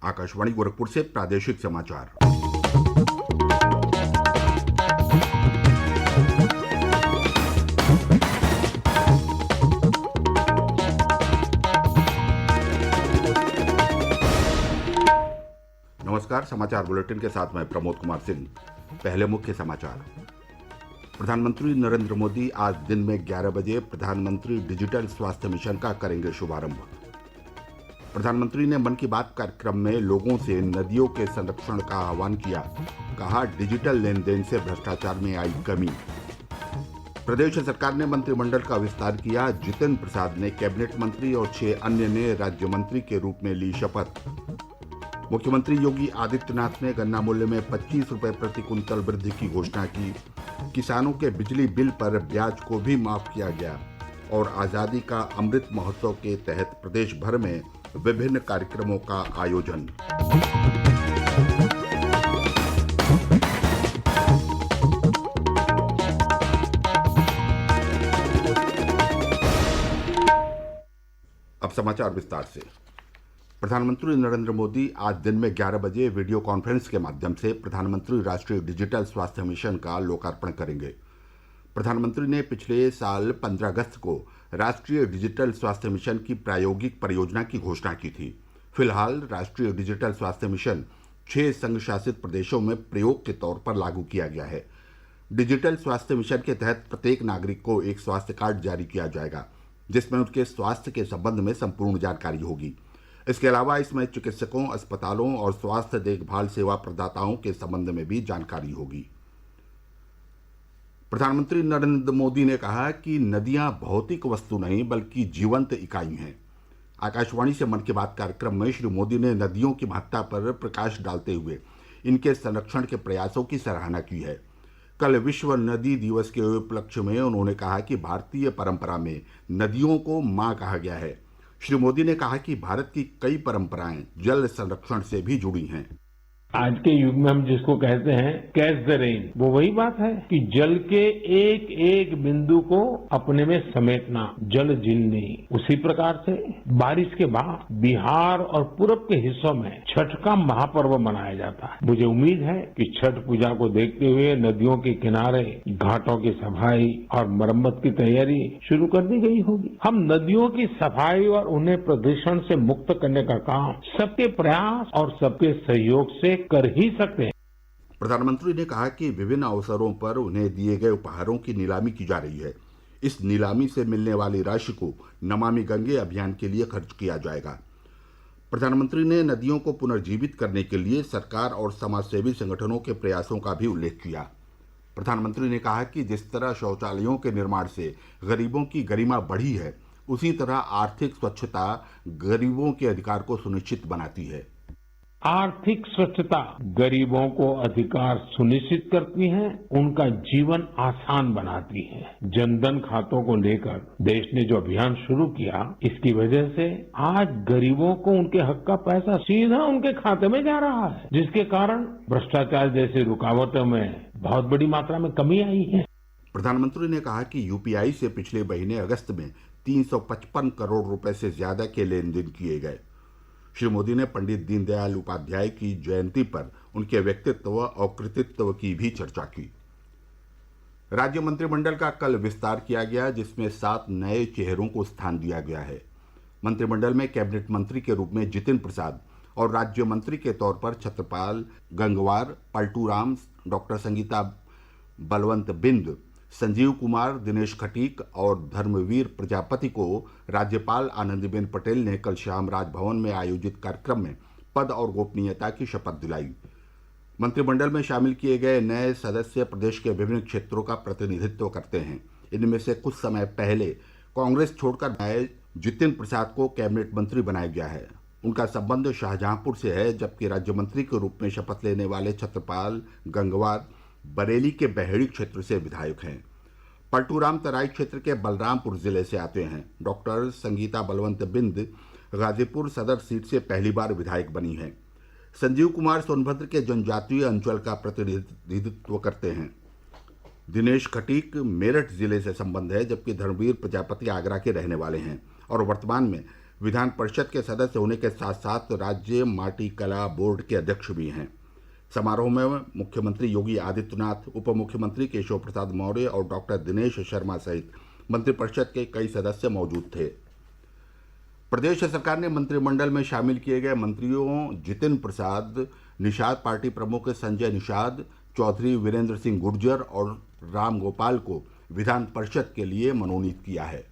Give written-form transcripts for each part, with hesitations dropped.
आकाशवाणी गोरखपुर से प्रादेशिक समाचार। नमस्कार, समाचार बुलेटिन के साथ मैं प्रमोद कुमार सिंह। पहले मुख्य समाचार। प्रधानमंत्री नरेंद्र मोदी आज दिन में 11 बजे प्रधानमंत्री डिजिटल स्वास्थ्य मिशन का करेंगे शुभारंभ। प्रधानमंत्री ने मन की बात कार्यक्रम में लोगों से नदियों के संरक्षण का आह्वान किया। कहा, डिजिटल लेन देन से भ्रष्टाचार में आई कमी। प्रदेश सरकार ने मंत्रिमंडल का विस्तार किया। जितिन प्रसाद ने कैबिनेट मंत्री और 6 अन्य ने राज्य मंत्री के रूप में ली शपथ। मुख्यमंत्री योगी आदित्यनाथ ने गन्ना मूल्य में 25 रुपये प्रति कुंतल वृद्धि की घोषणा की। किसानों के बिजली बिल पर ब्याज को भी माफ किया गया। और आज़ादी का अमृत महोत्सव के तहत प्रदेश भर में विभिन्न कार्यक्रमों का आयोजन। अब समाचार विस्तार से। प्रधानमंत्री नरेंद्र मोदी आज दिन में 11 बजे वीडियो कॉन्फ्रेंस के माध्यम से प्रधानमंत्री राष्ट्रीय डिजिटल स्वास्थ्य मिशन का लोकार्पण करेंगे। प्रधानमंत्री ने पिछले साल 15 अगस्त को राष्ट्रीय डिजिटल स्वास्थ्य मिशन की प्रायोगिक परियोजना की घोषणा की थी। फिलहाल राष्ट्रीय डिजिटल स्वास्थ्य मिशन 6 संघ शासित प्रदेशों में प्रयोग के तौर पर लागू किया गया है। डिजिटल स्वास्थ्य मिशन के तहत प्रत्येक नागरिक को एक स्वास्थ्य कार्ड जारी किया जाएगा, जिसमें उनके स्वास्थ्य के संबंध में संपूर्ण जानकारी होगी। इसके अलावा इसमें चिकित्सकों, अस्पतालों और स्वास्थ्य देखभाल सेवा प्रदाताओं के संबंध में भी जानकारी होगी। प्रधानमंत्री नरेंद्र मोदी ने कहा कि नदियां भौतिक वस्तु नहीं बल्कि जीवंत इकाई हैं। आकाशवाणी से मन की बात कार्यक्रम में श्री मोदी ने नदियों की महत्ता पर प्रकाश डालते हुए इनके संरक्षण के प्रयासों की सराहना की है। कल विश्व नदी दिवस के उपलक्ष्य में उन्होंने कहा कि भारतीय परंपरा में नदियों को मां कहा गया है। श्री मोदी ने कहा कि भारत की कई परंपराएं जल संरक्षण से भी जुड़ी हैं। आज के युग में हम जिसको कहते हैं कैच द रेन, वो वही बात है कि जल के एक एक बिंदु को अपने में समेटना, जल जीलनी। उसी प्रकार से बारिश के बाद बिहार और पूरब के हिस्सों में छठ का महापर्व मनाया जाता है। मुझे उम्मीद है कि छठ पूजा को देखते हुए नदियों के किनारे घाटों की सफाई और मरम्मत की तैयारी शुरू कर दी गई होगी। हम नदियों की सफाई और उन्हें प्रदूषण से मुक्त करने का काम सबके प्रयास और सबके सहयोग से कर ही सकते हैं। प्रधानमंत्री ने कहा कि विभिन्न अवसरों पर उन्हें दिए गए उपहारों की नीलामी की जा रही है। इस नीलामी से मिलने वाली राशि को नमामि गंगे अभियान के लिए खर्च किया जाएगा। प्रधानमंत्री ने नदियों को पुनर्जीवित करने के लिए सरकार और समाजसेवी संगठनों के प्रयासों का भी उल्लेख किया। प्रधानमंत्री ने कहा कि जिस तरह शौचालयों के निर्माण से गरीबों की गरिमा बढ़ी है, उसी तरह आर्थिक स्वच्छता गरीबों के अधिकार को सुनिश्चित बनाती है। आर्थिक स्वच्छता गरीबों को अधिकार सुनिश्चित करती है, उनका जीवन आसान बनाती है। जनधन खातों को लेकर देश ने जो अभियान शुरू किया, इसकी वजह से आज गरीबों को उनके हक का पैसा सीधा उनके खाते में जा रहा है, जिसके कारण भ्रष्टाचार जैसी रुकावटों में बहुत बड़ी मात्रा में कमी आई है। प्रधानमंत्री ने कहा कि यूपीआई से पिछले महीने अगस्त में 355 करोड़ रुपए से ज्यादा के लेन देन किए गए। श्री मोदी ने पंडित दीनदयाल उपाध्याय की जयंती पर उनके व्यक्तित्व और कृतित्व की भी चर्चा की। राज्य मंत्रिमंडल का कल विस्तार किया गया, जिसमें 7 नए चेहरों को स्थान दिया गया है। मंत्रिमंडल में कैबिनेट मंत्री के रूप में जितिन प्रसाद और राज्य मंत्री के तौर पर छत्रपाल गंगवार, पलटू राम, डॉक्टर संगीता बलवंत बिंद, संजीव कुमार, दिनेश खटीक और धर्मवीर प्रजापति को राज्यपाल आनंदीबेन पटेल ने कल शाम राजभवन में आयोजित कार्यक्रम में पद और गोपनीयता की शपथ दिलाई। मंत्रिमंडल में शामिल किए गए नए सदस्य प्रदेश के विभिन्न क्षेत्रों का प्रतिनिधित्व करते हैं। इनमें से कुछ समय पहले कांग्रेस छोड़कर नए जितिन प्रसाद को कैबिनेट मंत्री बनाया गया है। उनका संबंध शाहजहांपुर से है, जबकि राज्य मंत्री के रूप में शपथ लेने वाले छत्रपाल गंगवार बरेली के बहेड़ी क्षेत्र से विधायक हैं। पलटू राम तराई क्षेत्र के बलरामपुर जिले से आते हैं। डॉक्टर संगीता बलवंत बिंद गाजीपुर सदर सीट से पहली बार विधायक बनी हैं। संजीव कुमार सोनभद्र के जनजातीय अंचल का प्रतिनिधित्व करते हैं। दिनेश खटीक मेरठ जिले से संबंध है, जबकि धर्मवीर प्रजापति आगरा के रहने वाले हैं और वर्तमान में विधान परिषद के सदस्य होने के साथ साथ राज्य माटी कला बोर्ड के अध्यक्ष भी हैं। समारोह में मुख्यमंत्री योगी आदित्यनाथ, उप मुख्यमंत्री केशव प्रसाद मौर्य और डॉक्टर दिनेश शर्मा सहित मंत्रिपरिषद के कई सदस्य मौजूद थे। प्रदेश सरकार ने मंत्रिमंडल में शामिल किए गए मंत्रियों जितिन प्रसाद, निषाद पार्टी प्रमुख संजय निषाद, चौधरी वीरेंद्र सिंह गुर्जर और राम गोपाल को विधान परिषद के लिए मनोनीत किया है।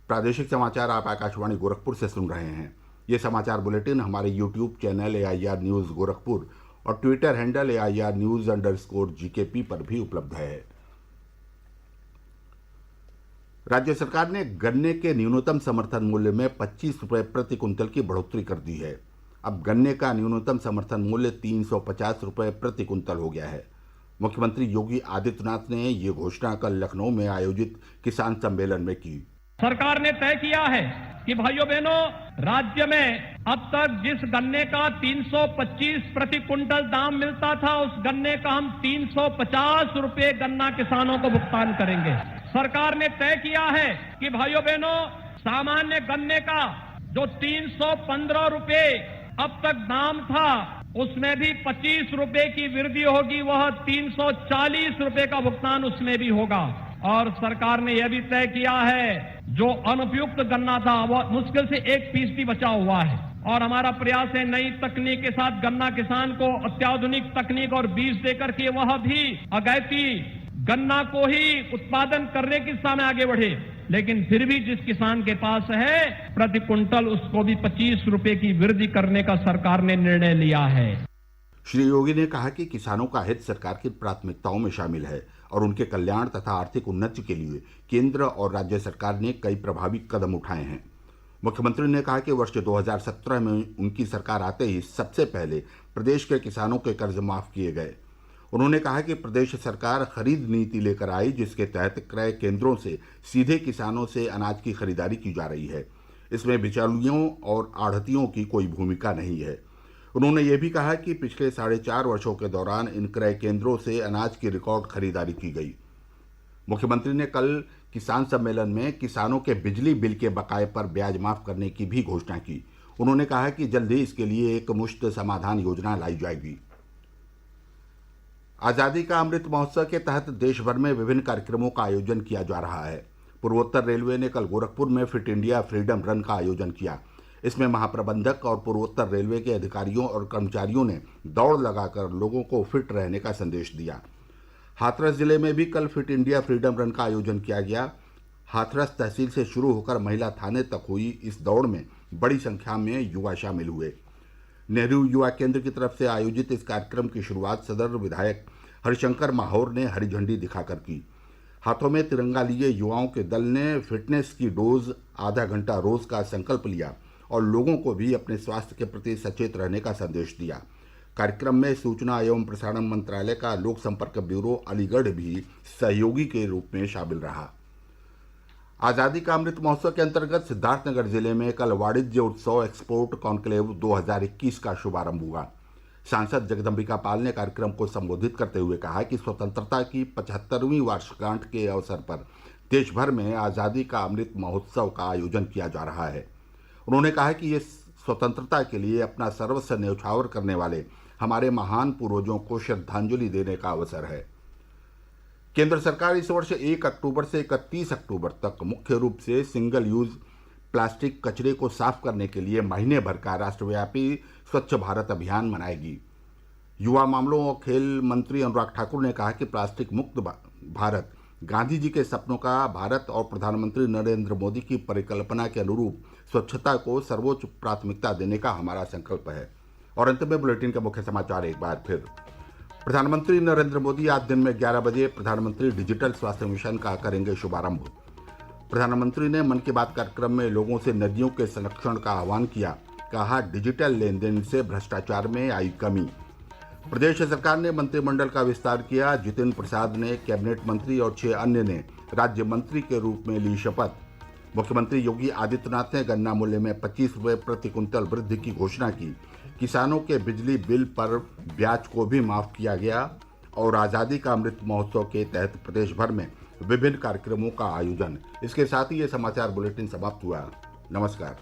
प्रादेशिक समाचार आप आकाशवाणी गोरखपुर से सुन रहे हैं। ये समाचार बुलेटिन हमारे YouTube channel AIR news Gorakhpur और ट्विटर हैंडल AIR News_GKP पर भी उपलब्ध है। राज्य सरकार ने गन्ने के न्यूनतम समर्थन मूल्य में 25 रुपये प्रति कुंतल की बढ़ोतरी कर दी है। अब गन्ने का न्यूनतम समर्थन मूल्य 350 रुपये प्रति कुंतल हो गया है। मुख्यमंत्री योगी आदित्यनाथ ने ये घोषणा कल लखनऊ में आयोजित किसान सम्मेलन में की। सरकार ने तय किया है कि भाइयों बहनों, राज्य में अब तक जिस गन्ने का 325 प्रति कुंटल दाम मिलता था, उस गन्ने का हम 350 रुपये गन्ना किसानों को भुगतान करेंगे। सरकार ने तय किया है कि भाइयों बहनों, सामान्य गन्ने का जो 315 रुपये अब तक दाम था, उसमें भी 25 रुपये की वृद्धि होगी, वह 340 रुपये का भुगतान उसमें भी होगा। और सरकार ने यह भी तय किया है, जो अनुपयुक्त गन्ना था वह मुश्किल से 1% बचा हुआ है। और हमारा प्रयास है नई तकनीक के साथ गन्ना किसान को अत्याधुनिक तकनीक और बीज देकर के वह भी अगैती गन्ना को ही उत्पादन करने की दिशा में आगे बढ़े। लेकिन फिर भी जिस किसान के पास है, प्रति कुंटल उसको भी 25 रुपये की वृद्धि करने का सरकार ने निर्णय लिया है। श्री योगी ने कहा कि किसानों का हित सरकार की प्राथमिकताओं में शामिल है और उनके कल्याण तथा आर्थिक उन्नति के लिए केंद्र और राज्य सरकार ने कई प्रभावी कदम उठाए हैं। मुख्यमंत्री ने कहा कि वर्ष 2017 में उनकी सरकार आते ही सबसे पहले प्रदेश के किसानों के कर्ज माफ किए गए। उन्होंने कहा कि प्रदेश सरकार खरीद नीति लेकर आई, जिसके तहत क्रय केंद्रों से सीधे किसानों से अनाज की खरीदारी की जा रही है। इसमें बिचौलियों और आढ़तियों की कोई भूमिका नहीं है। उन्होंने ये भी कहा कि पिछले 4.5 वर्षों के दौरान इन क्रय केंद्रों से अनाज की रिकॉर्ड खरीदारी की गई। मुख्यमंत्री ने कल किसान सम्मेलन में किसानों के बिजली बिल के बकाये पर ब्याज माफ करने की भी घोषणा की। उन्होंने कहा कि जल्द ही इसके लिए एक मुश्त समाधान योजना लाई जाएगी। आज़ादी का अमृत महोत्सव के तहत देश भर में विभिन्न कार्यक्रमों का आयोजन किया जा रहा है। पूर्वोत्तर रेलवे ने कल गोरखपुर में फिट इंडिया फ्रीडम रन का आयोजन किया। इसमें महाप्रबंधक और पूर्वोत्तर रेलवे के अधिकारियों और कर्मचारियों ने दौड़ लगाकर लोगों को फिट रहने का संदेश दिया। हाथरस जिले में भी कल फिट इंडिया फ्रीडम रन का आयोजन किया गया। हाथरस तहसील से शुरू होकर महिला थाने तक हुई इस दौड़ में बड़ी संख्या में युवा शामिल हुए। नेहरू युवा केंद्र की तरफ से आयोजित इस कार्यक्रम की शुरुआत सदर विधायक हरिशंकर माहौर ने हरी झंडी दिखाकर की। हाथों में तिरंगा लिए युवाओं के दल ने फिटनेस की डोज आधा घंटा रोज का संकल्प लिया और लोगों को भी अपने स्वास्थ्य के प्रति सचेत रहने का संदेश दिया। कार्यक्रम में सूचना एवं प्रसारण मंत्रालय का लोक संपर्क ब्यूरो अलीगढ़ भी सहयोगी के रूप में शामिल रहा। आज़ादी का अमृत महोत्सव के अंतर्गत सिद्धार्थनगर जिले में कल वाणिज्य उत्सव एक्सपोर्ट कॉन्क्लेव 2021 का शुभारंभ हुआ। सांसद जगदम्बिका पाल ने कार्यक्रम को संबोधित करते हुए कहा कि स्वतंत्रता की 75वीं वर्षगांठ के अवसर पर देश भर में आज़ादी का अमृत महोत्सव का आयोजन किया जा रहा है। उन्होंने कहा कि ये स्वतंत्रता के लिए अपना सर्वस्व न्यौछावर करने वाले हमारे महान पूर्वजों को श्रद्धांजलि देने का अवसर है। केंद्र सरकार इस वर्ष 1 अक्टूबर से 31 अक्टूबर तक मुख्य रूप से सिंगल यूज प्लास्टिक कचरे को साफ करने के लिए महीने भर का राष्ट्रव्यापी स्वच्छ भारत अभियान मनाएगी। युवा मामलों और खेल मंत्री अनुराग ठाकुर ने कहा कि प्लास्टिक मुक्त भारत गांधी जी के सपनों का भारत और प्रधानमंत्री नरेंद्र मोदी की परिकल्पना के अनुरूप स्वच्छता को सर्वोच्च प्राथमिकता देने का हमारा संकल्प है। और अंत में बुलेटिन के मुख्य समाचार एक बार फिर। प्रधानमंत्री नरेंद्र मोदी आज दिन में 11 बजे प्रधानमंत्री डिजिटल स्वास्थ्य मिशन का करेंगे शुभारंभ। प्रधानमंत्री ने मन की बात कार्यक्रम में लोगों से नदियों के संरक्षण का आह्वान किया। कहा, डिजिटल लेन देन से भ्रष्टाचार में आई कमी। प्रदेश सरकार ने मंत्रिमंडल का विस्तार किया। जितिन प्रसाद ने कैबिनेट मंत्री और 6 अन्य ने राज्य मंत्री के रूप में ली शपथ। मुख्यमंत्री योगी आदित्यनाथ ने गन्ना मूल्य में 25 रुपये प्रति कुंतल वृद्धि की घोषणा की। किसानों के बिजली बिल पर ब्याज को भी माफ किया गया। और आज़ादी का अमृत महोत्सव के तहत प्रदेश भर में विभिन्न कार्यक्रमों का आयोजन। इसके साथ ही ये समाचार बुलेटिन समाप्त हुआ। नमस्कार।